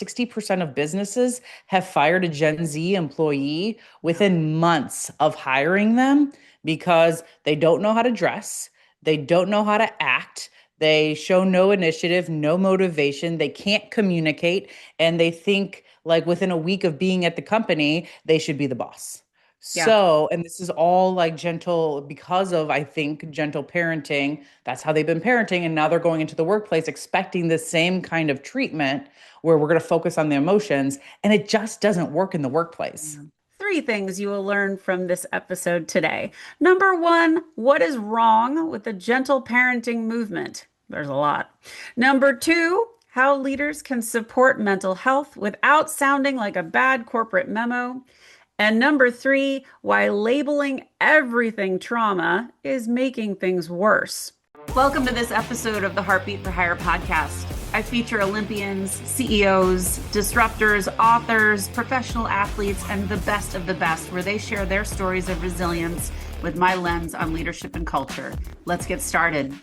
60% of businesses have fired a Gen Z employee within months of hiring them because they don't know how to dress, they don't know how to act, they show no initiative, no motivation, they can't communicate, and they think like within a week of being at the company, they should be the boss. Yeah. So, and this is all like gentle because of, I think, gentle parenting. That's how they've been parenting. And now they're going into the workplace expecting the same kind of treatment where we're going to focus on the emotions. And it just doesn't work in the workplace. Yeah. Three things you will learn from this episode today. Number one, what is wrong with the gentle parenting movement? There's a lot. Number two, how leaders can support mental health without sounding like a bad corporate memo. And number three, why labeling everything trauma is making things worse. Welcome to this episode of the Heartbeat for Hire podcast. I feature Olympians, CEOs, disruptors, authors, professional athletes, and the best of the best, where they share their stories of resilience with my lens on leadership and culture. Let's get started.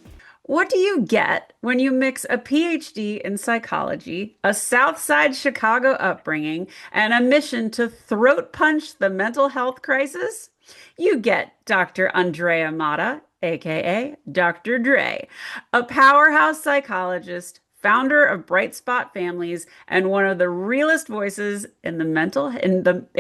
What do you get when you mix a PhD in psychology, a Southside Chicago upbringing, and a mission to throat punch the mental health crisis? You get Dr. Andrea Mata, aka Dr. Dre, a powerhouse psychologist, founder of Brightspot Families, and one of the realest voices in the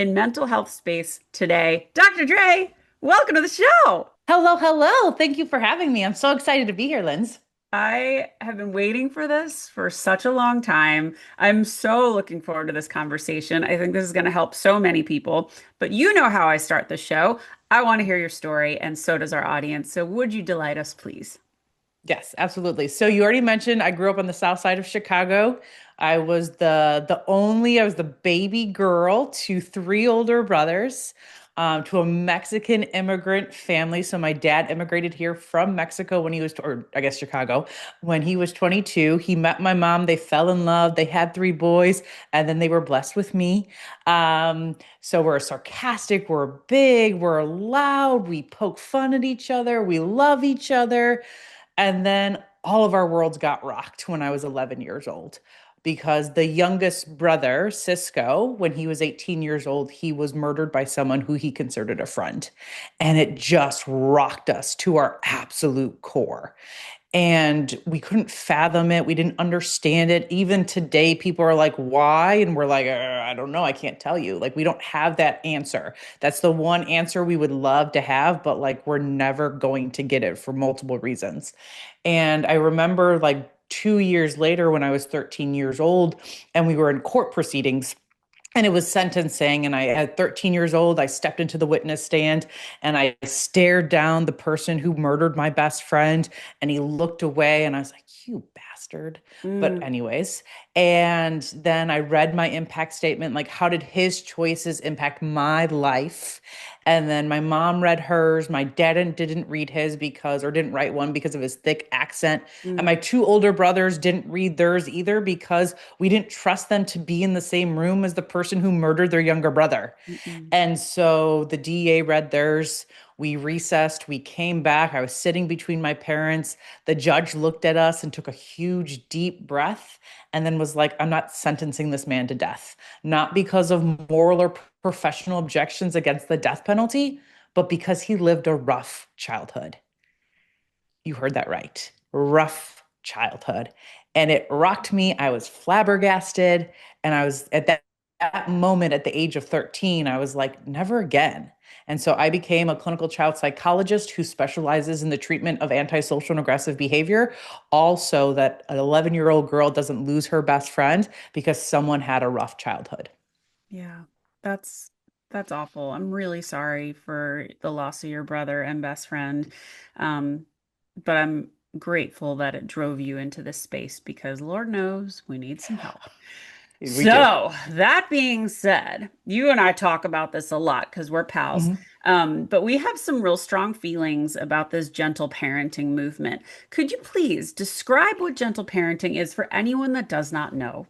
mental health space today. Dr. Dre, welcome to the show. Hello, hello. Thank you for having me. I'm so excited to be here, Linz. I have been waiting for this for such a long time. I'm so looking forward to this conversation. I think this is going to help so many people. But you know how I start the show. I want to hear your story, and so does our audience. So would you delight us, please? Yes, absolutely. So you already mentioned I grew up on the south side of Chicago. I was the baby girl to three older brothers, to a Mexican immigrant family. So my dad immigrated here from Mexico when he was, or I guess Chicago, when he was 22. He met my mom. They fell in love. They had three boys, and then they were blessed with me. So we're sarcastic, we're big, we're loud, we poke fun at each other, we love each other. And then all of our worlds got rocked when I was 11 years old because the youngest brother, Cisco, when he was 18 years old, he was murdered by someone who he considered a friend. And it just rocked us to our absolute core. And we couldn't fathom it. We didn't understand it. Even today, people are like, why? And we're like, I don't know. I can't tell you. Like, we don't have that answer. That's the one answer we would love to have, but like, we're never going to get it for multiple reasons. And I remember like 2 years later when I was 13 years old and we were in court proceedings. And it was sentencing. And I, at 13 years old, I stepped into the witness stand and I stared down the person who murdered my best friend. And he looked away and I was like, you bastard. But, Mm. anyways, and then I read my impact statement like, how did his choices impact my life? And then my mom read hers. My dad didn't read his because, or didn't write one because of his thick accent. And Mm. my two older brothers didn't read theirs either because we didn't trust them to be in the same room as the person who murdered their younger brother. Mm-mm. And so the DA read theirs. We recessed. We came back. I was sitting between my parents. The judge looked at us and took a huge, deep breath and then was like, I'm not sentencing this man to death, not because of moral or professional objections against the death penalty, but because he lived a rough childhood. You heard that right. Rough childhood. And it rocked me. I was flabbergasted. And I was at that moment at the age of 13, I was like, never again. And so I became a clinical child psychologist who specializes in the treatment of antisocial and aggressive behavior. Also, that an 11-year-old girl doesn't lose her best friend because someone had a rough childhood. Yeah, that's that's awful. I'm really sorry for the loss of your brother and best friend. Um, but I'm grateful that it drove you into this space because Lord knows we need some help. We do. So, that being said, you and I talk about this a lot because we're pals. Mhm. But we have some real strong feelings about this gentle parenting movement. Could you please describe what gentle parenting is for anyone that does not know?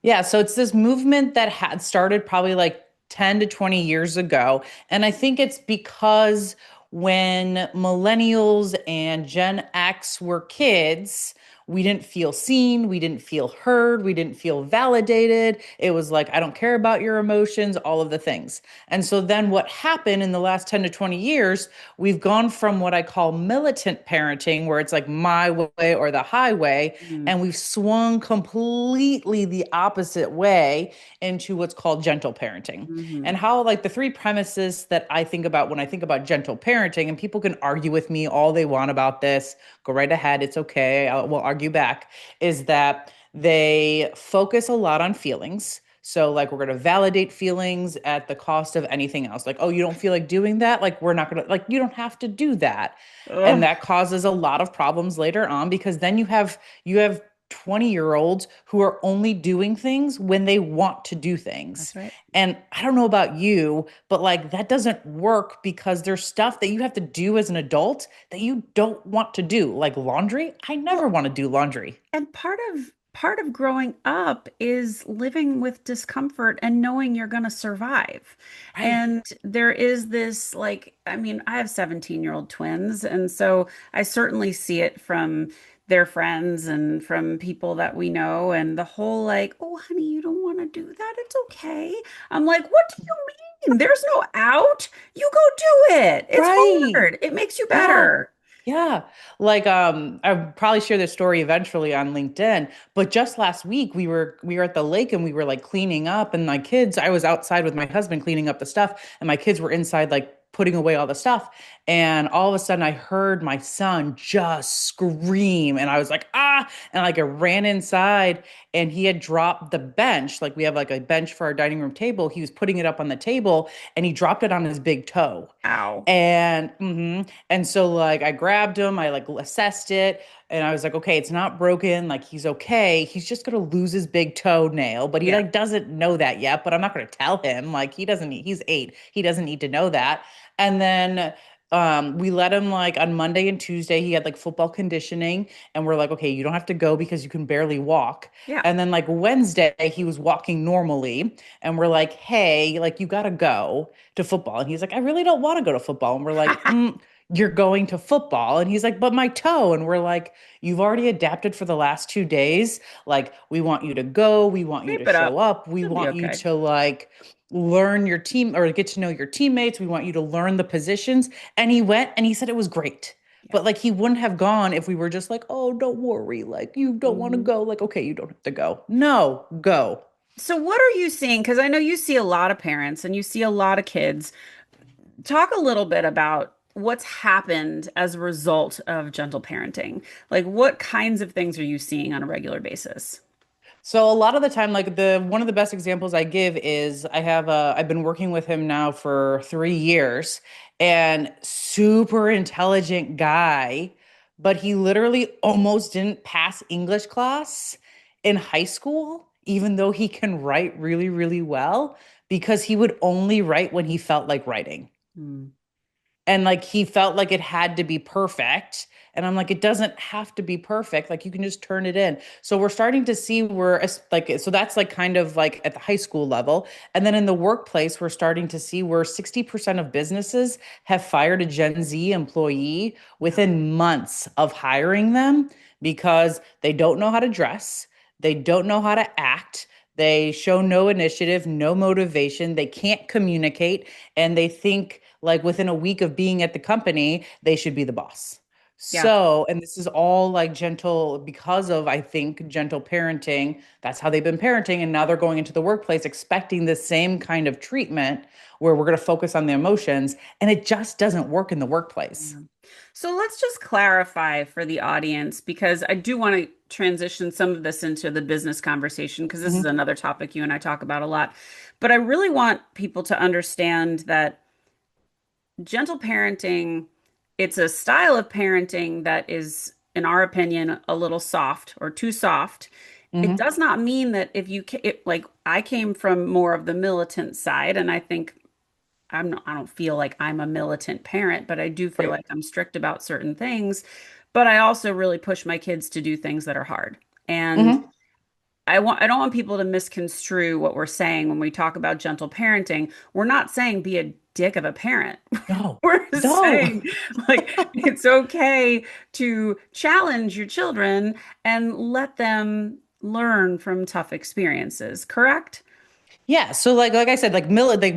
Yeah, so it's this movement that had started probably like 10 to 20 years ago. And I think it's because when millennials and Gen X were kids, we didn't feel seen, we didn't feel heard, we didn't feel validated. It was like, I don't care about your emotions, all of the things. And so then what happened in the last 10 to 20 years, we've gone from what I call militant parenting, where it's like my way or the highway, Mm, and we've swung completely the opposite way into what's called gentle parenting. hmm. And how, like, the three premises that I think about when I think about gentle parenting, and people can argue with me all they want about this, go right ahead, it's okay, we'll argue back, is that they focus a lot on feelings. So, like, we're going to validate feelings at the cost of anything else. Like, oh, you don't feel like doing that? Like, we're not going to, like, you don't have to do that. And Ugh, that causes a lot of problems later on because then you have 20-year-olds who are only doing things when they want to do things. that's right. And I don't know about you, but like that doesn't work because there's stuff that you have to do as an adult that you don't want to do, like laundry. I never Well, want to do laundry. and part of growing up is living with discomfort and knowing you're going to survive. Right. And there is this like, I mean, I have 17-year-old twins, and so I certainly see it from their friends and from people that we know, and the whole like, oh, honey, you don't want to do that. It's okay. I'm like, what do you mean? There's no out. You go do it. It's Right. hard. It makes you Yeah. better. Yeah. Like I'll probably share this story eventually on LinkedIn, but just last week we were at the lake and we were like cleaning up and my kids, I was outside with my husband cleaning up the stuff and my kids were inside like putting away all the stuff. And all of a sudden I heard my son just scream and I was like, ah, and like I ran inside and he had dropped the bench. Like we have like a bench for our dining room table. He was putting it up on the table and he dropped it on his big toe. Ow. And so like I grabbed him, I like assessed it, and I was like, okay, it's not broken, like he's okay. He's just gonna lose his big toenail, but he Yeah. like doesn't know that yet, but I'm not gonna tell him. Like he doesn't need, he's 8. He doesn't need to know that. And then we let him like on Monday and Tuesday, he had like football conditioning, and we're like, okay, you don't have to go because you can barely walk. Yeah. And then like Wednesday, he was walking normally, and we're like, hey, like you gotta go to football. And he's like, I really don't want to go to football. And we're like, you're going to football. And he's like, but my toe. And we're like, you've already adapted for the last 2 days. Like, we want you to go. We want you to Keep it show up. up. We You'll be want you okay. to like learn your team or get to know your teammates. We want you to learn the positions. And he went and he said it was great. Yeah. But like he wouldn't have gone if we were just like, oh, don't worry. Like you don't want to Mhm. go. Like, okay, you don't have to go. No, go. So what are you seeing? Because I know you see a lot of parents and you see a lot of kids. Talk a little bit about what's happened as a result of gentle parenting. Like what kinds of things are you seeing on a regular basis? So a lot of the time, like the one of the best examples I give is I've been working with him now for 3 years and super intelligent guy, but he literally almost didn't pass English class in high school, even though he can write really, really well, because he would only write when he felt like writing. Hmm. And like he felt like it had to be perfect. And I'm like, it doesn't have to be perfect. Like you can just turn it in. So we're starting to see where like so that's like kind of like at the high school level. And then in the workplace, we're starting to see where 60% of businesses have fired a Gen Z employee Yeah. within months of hiring them because they don't know how to dress, they don't know how to act. They show no initiative, no motivation. They can't communicate, and they think like within a week of being at the company, they should be the boss. Yeah. So, and this is all like gentle because of, I think, gentle parenting. That's how they've been parenting. And now they're going into the workplace expecting the same kind of treatment where we're going to focus on the emotions. And it just doesn't work in the workplace. Yeah. So let's just clarify for the audience because I do want to transition some of this into the business conversation because this is Mhm. another topic you and I talk about a lot. But I really want people to understand that gentle parenting, it's a style of parenting that is, in our opinion, a little soft or too soft. It Mhm. does not mean that if you like I came from more of the militant side, and I think I don't feel like I'm a militant parent, but I do feel Right. like I'm strict about certain things. But I also really push my kids to do things that are hard. And Mhm. I don't want people to misconstrue what we're saying when we talk about gentle parenting. We're not saying be a dick of a parent. No, We're no. saying like it's okay to challenge your children and let them learn from tough experiences, correct? Yeah, so like I said, like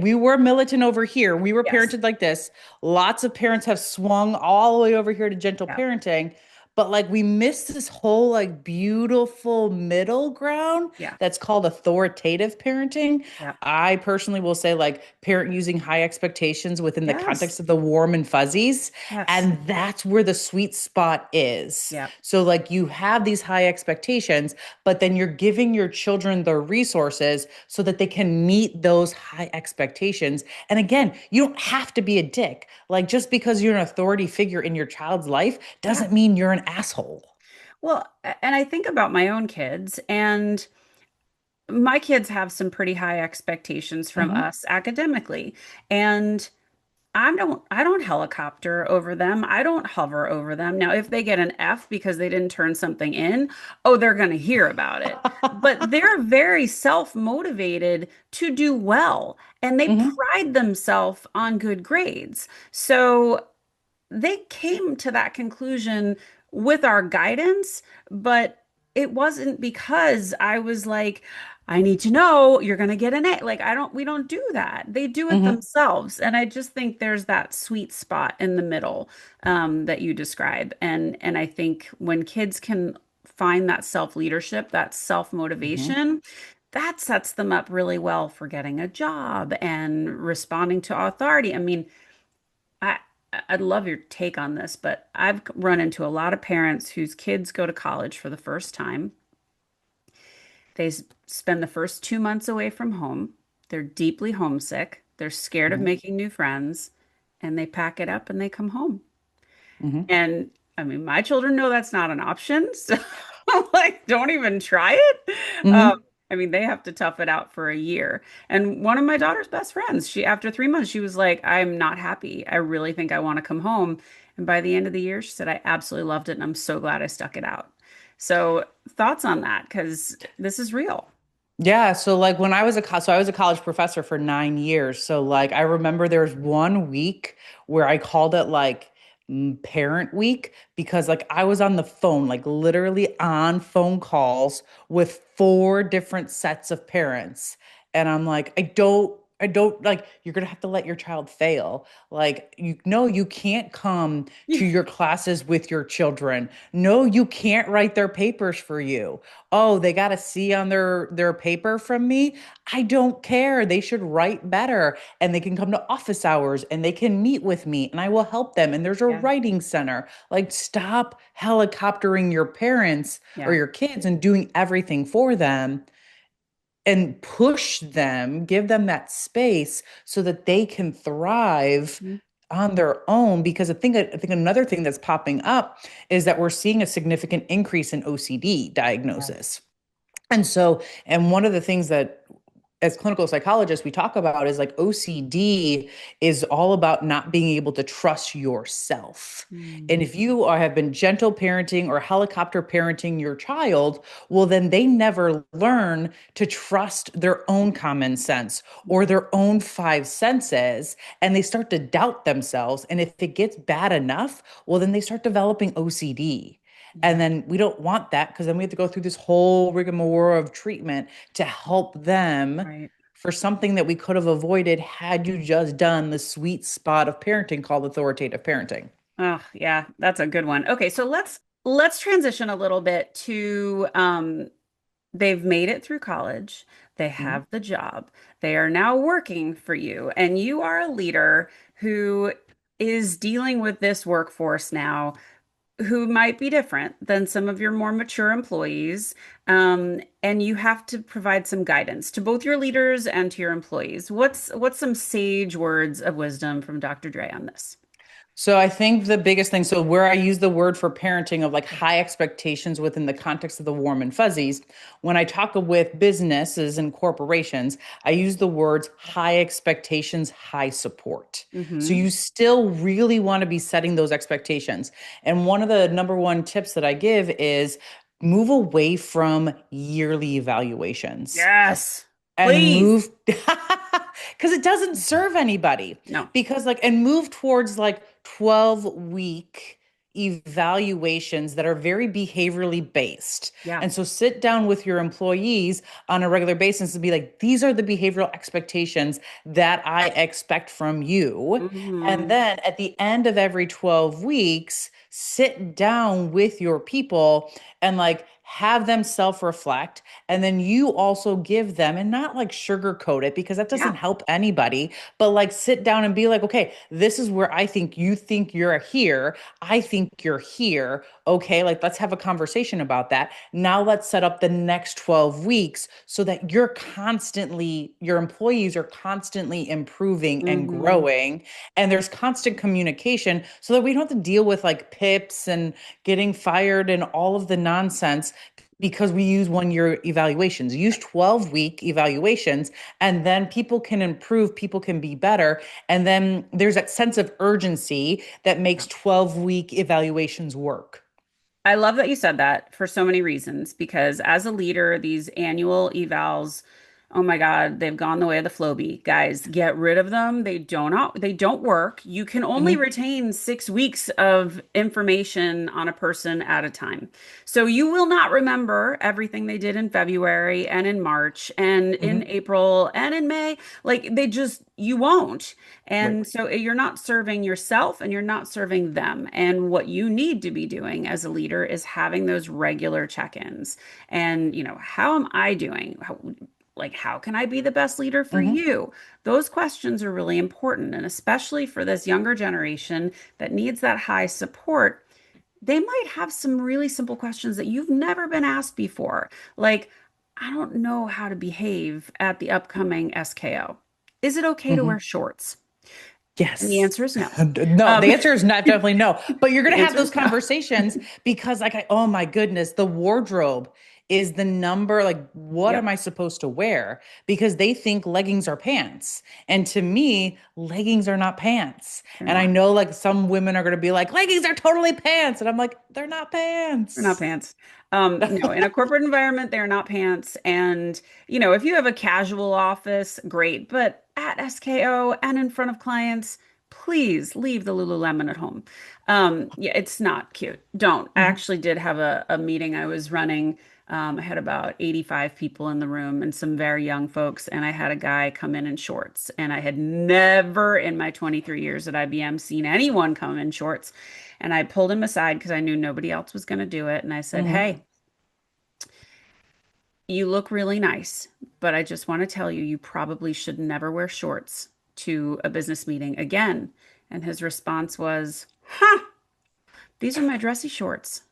we were militant over here. We were Yes. parented like this. Lots of parents have swung all the way over here to gentle Yeah. parenting, but like we missed this whole like beautiful middle ground Yeah. that's called authoritative parenting. Yeah. I personally will say like parent using high expectations within the Yes. context of the warm and fuzzies, Yes. and that's where the sweet spot is. Yeah. So like you have these high expectations, but then you're giving your children the resources so that they can meet those high expectations. And again, you don't have to be a dick. Like just because you're an authority figure in your child's life Yeah. doesn't mean you're an asshole. Well, and I think about my own kids, and my kids have some pretty high expectations from Hmm. us academically. And I don't helicopter over them. I don't hover over them. Now, if they get an F because they didn't turn something in, oh, they're going to hear about it. But they're very self-motivated to do well, and they Hmm. pride themselves on good grades. So they came to that conclusion with our guidance, but it wasn't because I was like, I need to know you're going to get an A. Like, we don't do that. They do it Hmm. themselves. And I just think there's that sweet spot in the middle that you describe. And I think when kids can find that self-leadership, that Hmm. self-motivation, that sets them up really well for getting a job and responding to authority. I mean, I I'd love your take on this, but I've run into a lot of parents whose kids go to college for the first time. Spend the first 2 months away from home. They're deeply homesick. They're scared of Hmm. making new friends, and they pack it up and they come home. Hmm. And I mean, my children know that's not an option. So I'm like, don't even try it. Um, Hmm. I mean, they have to tough it out for a year. And one of my daughter's best friends, after 3 months, she was like, I'm not happy. I really think I want to come home. And by the end of the year, she said, I absolutely loved it. And I'm so glad I stuck it out. So thoughts on that? Because this is real. Yeah, so like when I was so I was a college professor for 9 years. So like I remember there was one week where I called it like parent week because like I was on the phone, like literally on phone calls with four different sets of parents. And I'm like, I don't like you're gonna have to let your child fail. Like you no, you can't come to your classes with your children. No, you can't write their papers for you. Oh, they got a C on their paper from me. I don't care. They should write better and they can come to office hours and they can meet with me and I will help them. And there's a Yeah. writing center. Like stop helicoptering your parents or Yeah. your kids and doing everything for them and push them, give them that space so that they can thrive Mhm. on their own because I think another thing that's popping up is that we're seeing a significant increase in OCD Yes. diagnosis. And one of the things that as clinical psychologists we talk about is like OCD is all about not being able to trust yourself. And Mm. if you have been gentle parenting or helicopter parenting your child, well, then they never learn to trust their own common sense or their own five senses, and they start to doubt themselves. And if it gets bad enough, well, then they start developing OCD. Yeah. And then we don't want that because then we have to go through this whole rigmarole of treatment to help them Right. for something that we could have avoided had you just done the sweet spot of parenting called authoritative parenting. Oh, yeah, that's a good one. Okay, so let's transition a little bit to they've made it through college. They Mhm. have the job. They are now working for you, and you are a leader who is dealing with this workforce now who might be different than some of your more mature employees. And you have to provide some guidance to both your leaders and to your employees. What's some sage words of wisdom from Dr. Dre on this? So I think the biggest thing, so where I use the word for parenting of like high expectations within the context of the warm and fuzzies, when I talk with businesses and corporations, I use the words high expectations, high support. So Mm-hmm. you still really want to be setting those expectations. And one of the number one tips that I give is move away from yearly evaluations Yes, and please. move because it doesn't serve anybody. No. Because like, and move towards like 12-week evaluations that are very behaviorally based. Yeah. And so sit down with your employees on a regular basis and be like, these are the behavioral expectations that I expect from you. And Hmm. then at the end of every 12 weeks, sit down with your people and like have them self-reflect. And then you also give them, and not like sugarcoat it because that Yeah. doesn't help anybody, but like sit down and be like, okay, this is where I think you think you're here. I think you're here. Okay, like let's have a conversation about that. Now let's set up the next 12 weeks so that your employees are constantly improving and Hmm. growing. And there's constant communication so that we don't have to deal with like pips and getting fired and all of the nonsense because we use 1 year evaluations. Use 12-week evaluations, and then people can improve, people can be better. And then there's that sense of urgency that makes 12-week evaluations work. I love that you said that for so many reasons because as a leader, these annual evals, oh my God, they've gone the way of the Floby. Guys, get rid of them. They don't work. You can only Hmm. retain 6 weeks of information on a person at a time. So you will not remember everything they did in February and in March and in Hmm. April and in May. Like you won't. Right. And so you're not serving yourself and you're not serving them. And what you need to be doing as a leader is having those regular check-ins. And, how am I doing? How can I be the best leader for Hmm. you? Those questions are really important. And especially for this younger generation that needs that high support, they might have some really simple questions that you've never been asked before. Like, I don't know how to behave at the upcoming SKO. Is it okay to Hmm. wear shorts? And the Yes. answer is no. No, Um, the answer is not definitely no. But you're the going to have answer those is no. conversations because, like, oh my goodness, the wardrobe is the number. Like, what am Yep, I supposed to wear? Because they think leggings are pants. And to me, leggings are not pants. they're And I not. know, like, some women are going to be like, leggings are totally pants. And I'm like, they're not They're not pants. pants. No, in a corporate environment, they're not pants. And, if you have a casual office, great. But at SKO and in front of clients, please leave the Lululemon at home. Yeah, it's not cute. Don't. I Mhm. actually did have a meeting I was running. I had about 85 people in the room and some very young folks. And I had a guy come in shorts. And I had never in my 23 years at IBM seen anyone come in shorts. And I pulled him aside because I knew nobody else was going to do it. And I said, Mhm. "Hey, you look really nice, but I just want to tell you, you probably should never wear shorts to a business meeting again." And his response was, "Huh, these are my dressy shorts."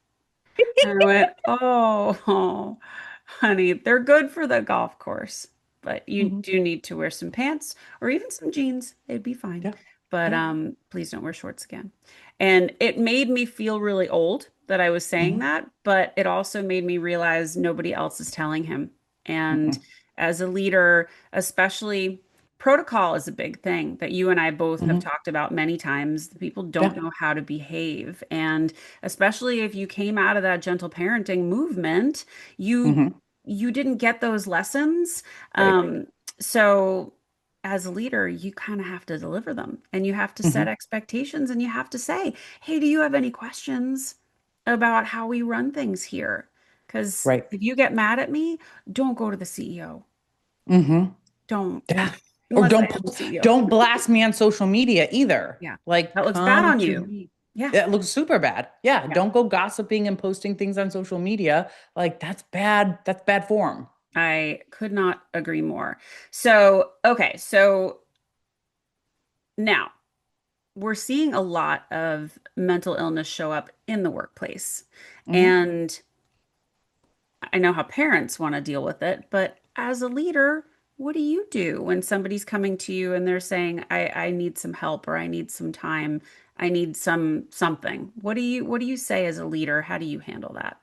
And I went, "Oh, honey, they're good for the golf course, but you Mhm. do need to wear some pants or even some jeans. It'd be fine. Yeah. But Yeah. please don't wear shorts again." And it made me feel really old that I was saying Mhm. that, but it also made me realize nobody else is telling him. And Mhm. as a leader, especially protocol is a big thing that you and I both have Mhm. talked about many times. People don't Yeah. know how to behave. And especially if you came out of that gentle parenting movement, you Mhm. you didn't get those lessons. Right. So as a leader, you kind of have to deliver them and you have to set Mhm. expectations and you have to say, "Hey, do you have any questions about how we run things here?" Because Right. if you get mad at me, don't go to the CEO. Mhm. Don't, Yeah. Or unless I am the CEO. don't blast me on social media either. Yeah. Like That looks bad come on to you. me. Yeah. That looks super bad. Yeah, Yeah. don't go gossiping and posting things on social media. Like that's bad. That's bad form. I could not agree more. So, okay. So now we're seeing a lot of mental illness show up in the workplace. Hmm. And I know how parents want to deal with it, but as a leader, what do you do when somebody's coming to you and they're saying, I need some help or I need some time, I need something. What do you say as a leader? How do you handle that?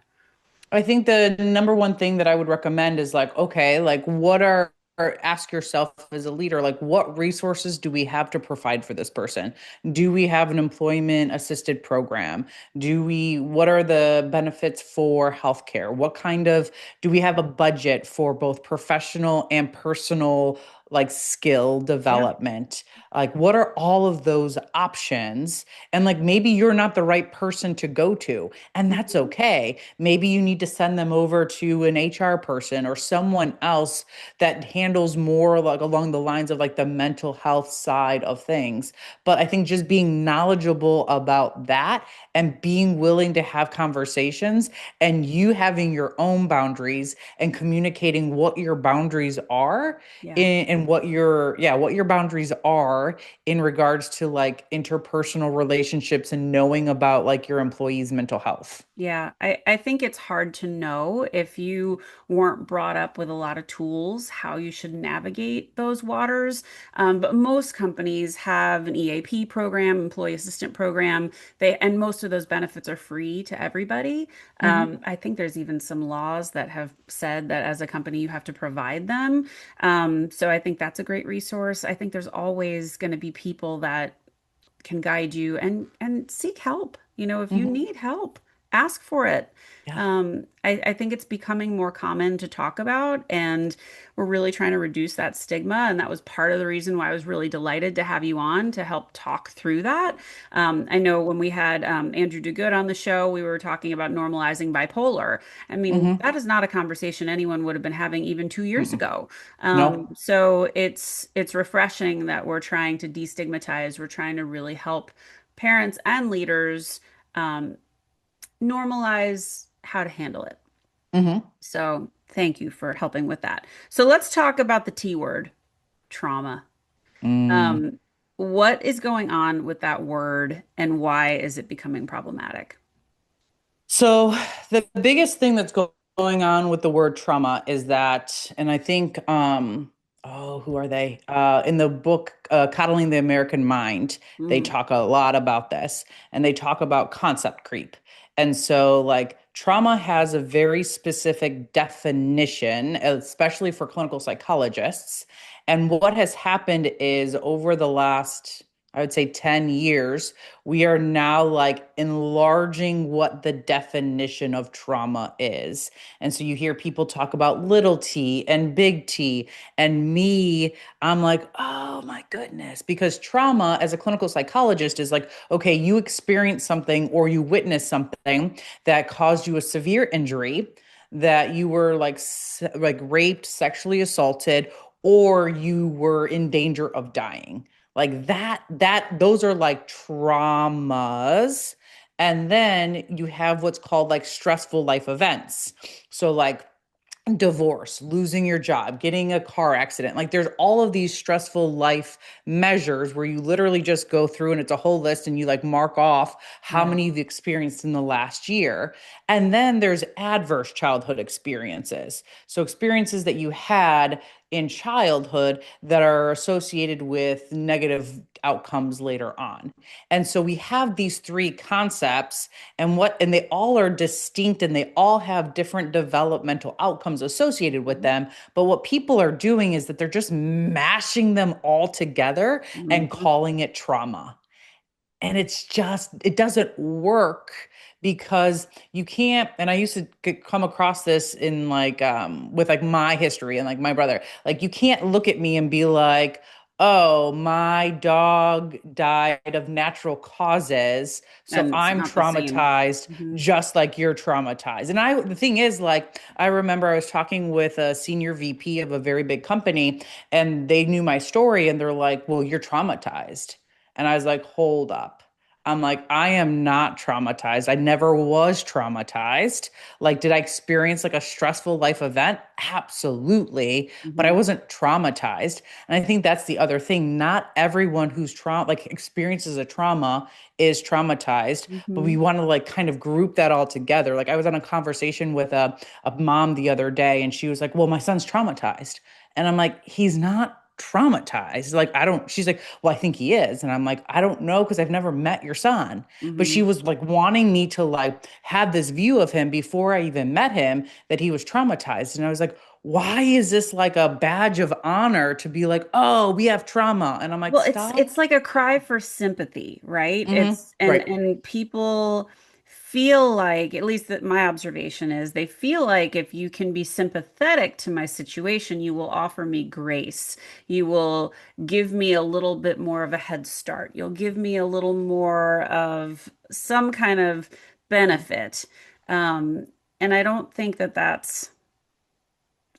I think the number one thing that I would recommend is like, okay, like what are, or ask yourself as a leader, like what resources do we have to provide for this person? Do we have an employment assisted program? What are the benefits for healthcare? What kind of, do we have a budget for both professional and personal like skill Yeah. development. Like, what are all of those options? And like, maybe you're not the right person to go to, and that's Mhm. okay. Maybe you need to send them over to an HR person or someone else that handles more like along the lines of like the mental health side of things. But I think just being knowledgeable about that and being willing to have conversations and you having your own boundaries and communicating what your boundaries are Yeah. and what your boundaries are in regards to like interpersonal relationships and knowing about like your employees' mental health. Yeah, I think it's hard to know if you weren't brought up with a lot of tools, how you should navigate those waters. But most companies have an EAP program, employee assistant program. And most of those benefits are free to everybody. Hmm. I think there's even some laws that have said that as a company you have to provide them. So I think that's a great resource. I think there's always going to be people that can guide you and seek help. If you Hmm. need help, ask for it. Yeah. I think it's becoming more common to talk about, and we're really trying to reduce that stigma. And that was part of the reason why I was really delighted to have you on to help talk through that. I know when we had Andrew DeGood on the show, we were talking about normalizing bipolar. I mean, Hmm. that is not a conversation anyone would have been having even 2 years Mm-mm. ago. No. So it's refreshing that we're trying to destigmatize. We're trying to really help parents and leaders um, normalize how to handle it. Hmm. So thank you for helping with that. So let's talk about the T word, trauma. Mm. Um, what is going on with that word and why is it becoming problematic? So the biggest thing that's going on with the word trauma is that, and I think, oh, who are they? In the book, Coddling the American Mind, they Mm, talk a lot about this and they talk about concept creep. And so, like, trauma has a very specific definition, especially for clinical psychologists. And what has happened is over the last, I would say, 10 years, we are now like enlarging what the definition of trauma is. And so you hear people talk about little t and big T. And me, I'm like, oh my goodness. Because trauma as a clinical psychologist is like, okay, you experienced something or you witnessed something that caused you a severe injury, that you were like, like raped, sexually assaulted, or you were in danger of dying like those are like traumas. And then you have what's called like stressful life events. So like divorce, losing your job, getting a car accident. Like there's all of these stressful life measures where you literally just go through and it's a whole list and you like mark off how yeah. many you've experienced in the last year. And then there's adverse childhood experiences. So experiences that you had in childhood that are associated with negative outcomes later on. And so we have these three concepts and they all are distinct and they all have different developmental outcomes associated with them, but what people are doing is that they're just mashing them all together and Mhm. calling it trauma. And it's just it doesn't work because you can't. And I used to come across this in like with like my history and like my brother, like you can't look at me and be like, oh, my dog died of natural causes, so And it's I'm not the same. traumatized Mhm. just like you're traumatized. And I the thing is, like, I remember I was talking with a senior VP of a very big company and they knew my story and they're like, well, you're traumatized. And I was like, hold up. I'm like, I am not traumatized. I never was traumatized. Like, did I experience like a stressful life event? Absolutely. But I Mhm. wasn't traumatized. And I think that's the other thing. Not everyone who's like experiences a trauma is traumatized, but we Mhm. want to like kind of group that all together. Like I was on a conversation with a mom the other day and she was like, well, my son's traumatized. And I'm like, he's not traumatized. Like, I don't, she's like, well, I think he is. And I'm like, I don't know because I've never met your son. But she Mhm. was like wanting me to like have this view of him before I even met him that he was traumatized. And I was like, why is this like a badge of honor to be like, oh, we have trauma? And I'm like, Well, it's stop. it's like a cry for sympathy, right? Hmm. It's and Right. and people feel like, at least that my observation is, they feel like if you can be sympathetic to my situation, you will offer me grace. You will give me a little bit more of a head start. You'll give me a little more of some kind of benefit. Um, and I don't think that that's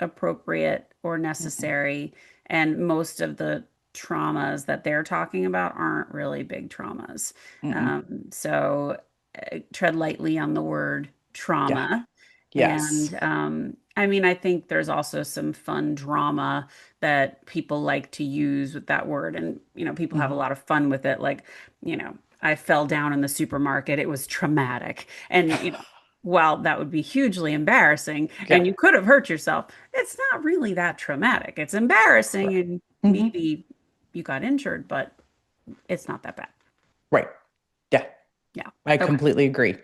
appropriate or Mm-mm, necessary. And most of the traumas that they're talking about aren't really big traumas. mm-mm. So tread lightly on the word Yeah. trauma. Yes. And I mean, I think there's also some fun drama that people like to use with that word. And, people have a Hmm. lot of fun with it. Like, I fell down in the supermarket. It was traumatic. And, while that would be hugely embarrassing Yeah. and you could have hurt yourself, it's not really that traumatic. It's embarrassing Right. and Hmm. maybe you got injured, but it's not that bad. Right. Yeah. Yeah. I Okay. completely agree.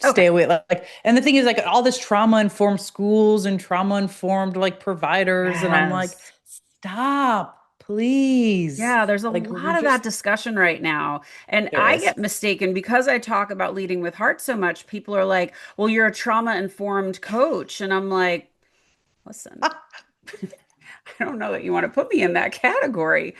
Okay. Stay away. And the thing is, like, all this trauma-informed schools and trauma-informed, like, providers. And I'm like, Yes. stop, please. Yeah, there's a Like, we're lot of that just, discussion right now. And there I is. get mistaken because I talk about leading with heart so much. People are like, well, you're a trauma-informed coach. And I'm like, listen, I don't know that you want to put me in that category.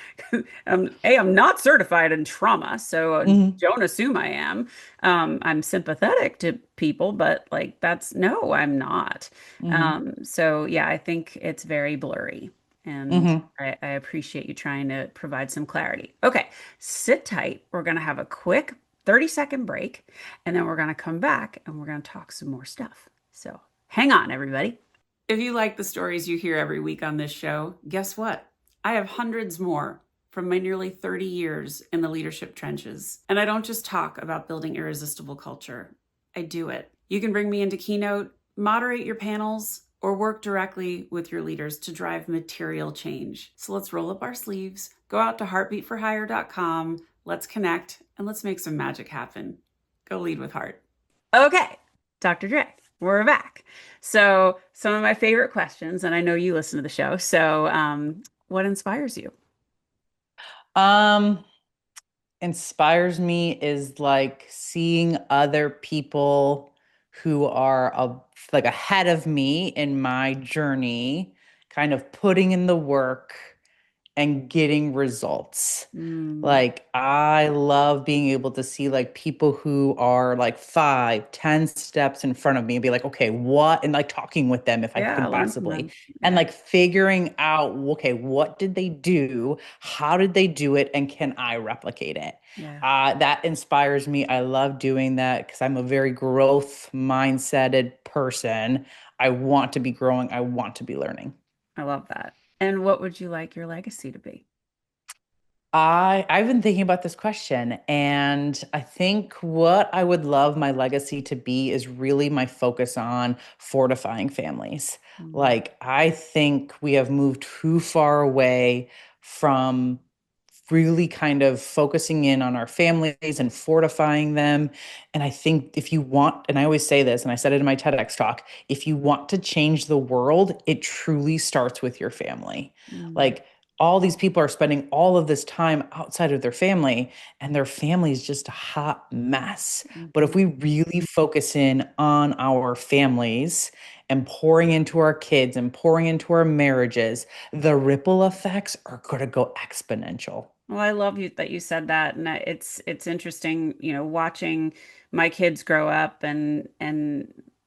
I'm not certified in trauma, so Hmm. don't assume I am. I'm sympathetic to people, but like that's no, I'm not. Hmm. So yeah, I think it's very blurry, and Hmm. I appreciate you trying to provide some clarity. Okay, sit tight. We're gonna have a quick 30-second break, and then we're gonna come back and we're gonna talk some more stuff. So hang on, everybody. If you like the stories you hear every week on this show, guess what? I have hundreds more from my nearly 30 years in the leadership trenches. And I don't just talk about building irresistible culture, I do it. You can bring me into Keynote, moderate your panels, or work directly with your leaders to drive material change. So let's roll up our sleeves, go out to heartbeatforhire.com, let's connect, and let's make some magic happen. Go lead with heart. Okay, Dr. Dre, we're back. So, some of my favorite questions, and I know you listen to the show. So, what inspires you? Um, Inspires me is like seeing other people who are like ahead of me in my journey, kind of putting in the work and getting results. Mm, Like I love being able to see like people who are like 5, 10 steps in front of me and be like, okay, what? And like talking with them if I yeah, I can learned from possibly. them. And Yeah, like figuring out, okay, what did they do? How did they do it? And can I replicate it? yeah, That inspires me. I love doing that because I'm a very growth mindseted person. I want to be growing. I want to be learning. I love that. And what would you like your legacy to be? I've been thinking about this question, and I think what I would love my legacy to be is really my focus on fortifying families. Mm, Like I think we have moved too far away from really kind of focusing in on our families and fortifying them. And I think if you want, and I always say this, and I said it in my TEDx talk, if you want to change the world, it truly starts with your family. mm, Like all these people are spending all of this time outside of their family, and their family is just a hot mess. But if mhm. we really focus in on our families and pouring into our kids and pouring into our marriages, the ripple effects are going to go exponential. Well, I love you that you said that, and it's interesting, watching my kids grow up, and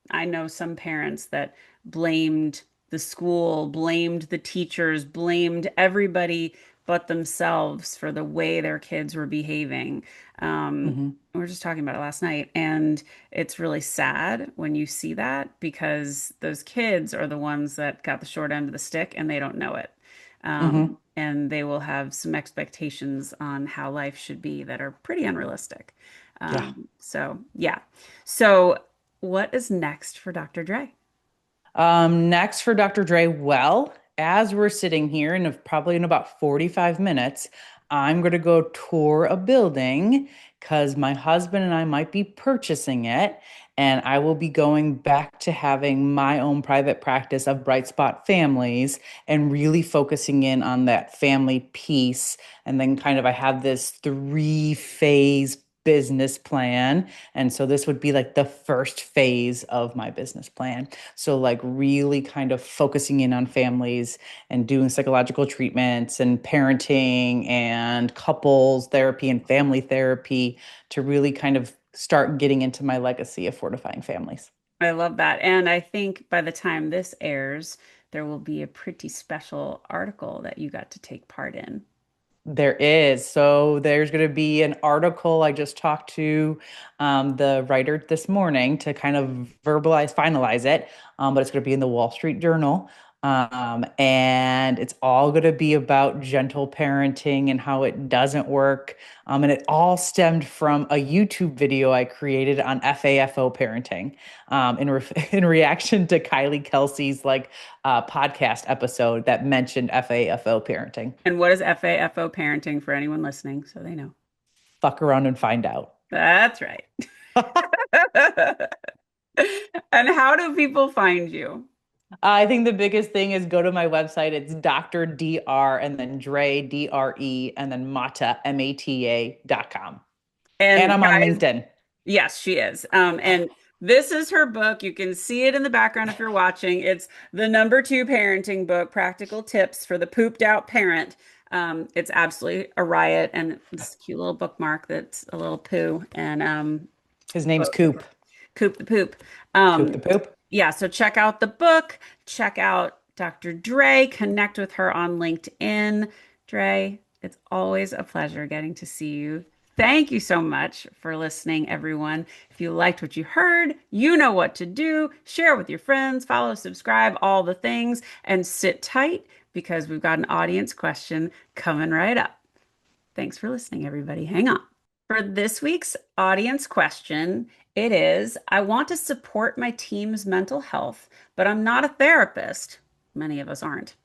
I know some parents that blamed the school, blamed the teachers, blamed everybody but themselves for the way their kids were behaving. Hmm. We were just talking about it last night, and it's really sad when you see that because those kids are the ones that got the short end of the stick, and they don't know it. Hmm. And they will have some expectations on how life should be that are pretty unrealistic. Yeah. So, yeah. So, what is next for Dr. Dre? Next for Dr. Dre, well, as we're sitting here and probably in about 45 minutes, I'm going to go tour a building because my husband and I might be purchasing it. And I will be going back to having my own private practice of Brightspot families and really focusing in on that family piece. And then kind of I have this 3 phase business plan. And so this would be like the first phase of my business plan. So like really kind of focusing in on families and doing psychological treatments and parenting and couples therapy and family therapy to really kind of start getting into my legacy of fortifying families. I love that. And I think by the time this airs, there will be a pretty special article that you got to take part in. There is. So there's going to be an article. I just talked to the writer this morning to kind of finalize it. But it's going to be in the Wall Street Journal. And it's all going to be about gentle parenting and how it doesn't work. And it all stemmed from a YouTube video I created on FAFO parenting in reaction to Kylie Kelsey's podcast episode that mentioned FAFO parenting. And what is FAFO parenting for anyone listening so they know? Fuck around and find out. That's right. And how do people find you? I think the biggest thing is go to my website. It's Dr. Dr. and then Dre, Dre, and then Mata, Mata.com. And And I'm on guys, LinkedIn. yes, she is. And this is her book. You can see it in the background if you're watching. It's the #2 parenting book, Practical Tips for the Pooped Out Parent. It's absolutely a riot, and it's a cute little bookmark that's a little poo and His name's Coop. Coop the Poop. Coop the Poop. Yeah, so check out the book, check out Dr. Dre, connect with her on LinkedIn. Dre, it's always a pleasure getting to see you. Thank you so much for listening, everyone. If you liked what you heard, you know what to do. Share with your friends, follow, subscribe, all the things, and sit tight because we've got an audience question coming right up. Thanks for listening, everybody. Hang on. For this week's audience question, it is, I want to support my team's mental health, but I'm not a therapist. Many of us aren't.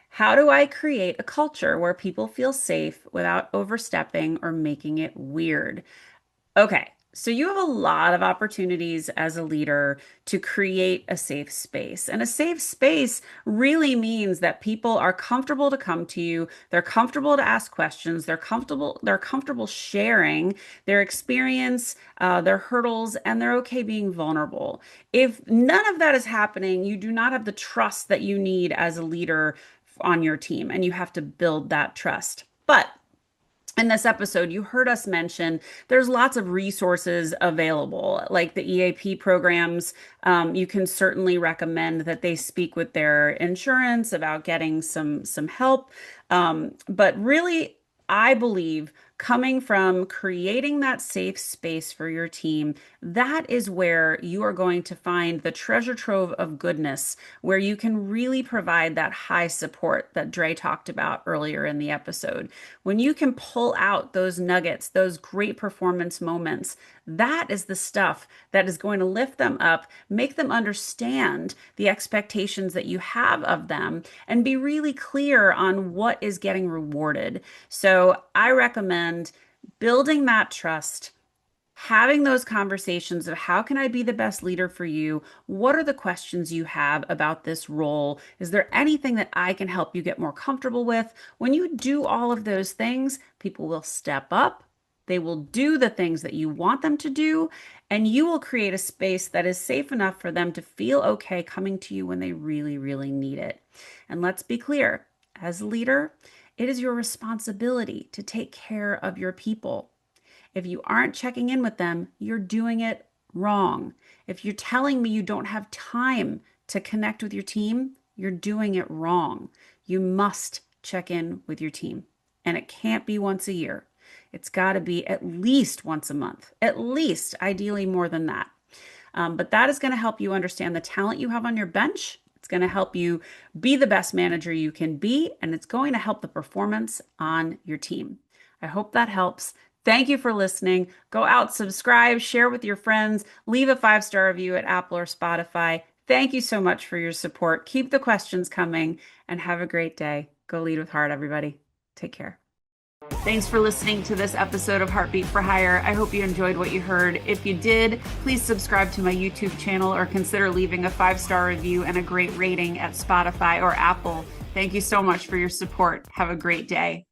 How do I create a culture where people feel safe without overstepping or making it weird? Okay, so you have a lot of opportunities as a leader to create a safe space. And a safe space really means that people are comfortable to come to you, they're comfortable to ask questions, they're comfortable sharing their experience, their hurdles, and they're okay being vulnerable. If none of that is happening, you do not have the trust that you need as a leader on your team, and you have to build that trust. But in this episode, you heard us mention there's lots of resources available, like the EAP programs. You can certainly recommend that they speak with their insurance about getting some help. But really, I believe coming from creating that safe space for your team, that is where you are going to find the treasure trove of goodness, where you can really provide that high support that Dre talked about earlier in the episode. When you can pull out those nuggets, those great performance moments, that is the stuff that is going to lift them up, make them understand the expectations that you have of them, and be really clear on what is getting rewarded. So I recommend building that trust, having those conversations of how can I be the best leader for you? What are the questions you have about this role? Is there anything that I can help you get more comfortable with? When you do all of those things, people will step up. They will do the things that you want them to do, and you will create a space that is safe enough for them to feel okay coming to you when they really, really need it. And let's be clear, as a leader, it is your responsibility to take care of your people. If you aren't checking in with them, you're doing it wrong. If you're telling me you don't have time to connect with your team, you're doing it wrong. You must check in with your team, and it can't be once a year. It's got to be at least once a month, at least, ideally more than that. But that is going to help you understand the talent you have on your bench. It's going to help you be the best manager you can be, and it's going to help the performance on your team. I hope that helps. Thank you for listening. Go out, subscribe, share with your friends, leave a 5-star review at Apple or Spotify. Thank you so much for your support. Keep the questions coming, and have a great day. Go lead with heart, everybody. Take care. Thanks for listening to this episode of Heartbeat for Hire. I hope you enjoyed what you heard. If you did, please subscribe to my YouTube channel or consider leaving a 5-star review and a great rating at Spotify or Apple. Thank you so much for your support. Have a great day.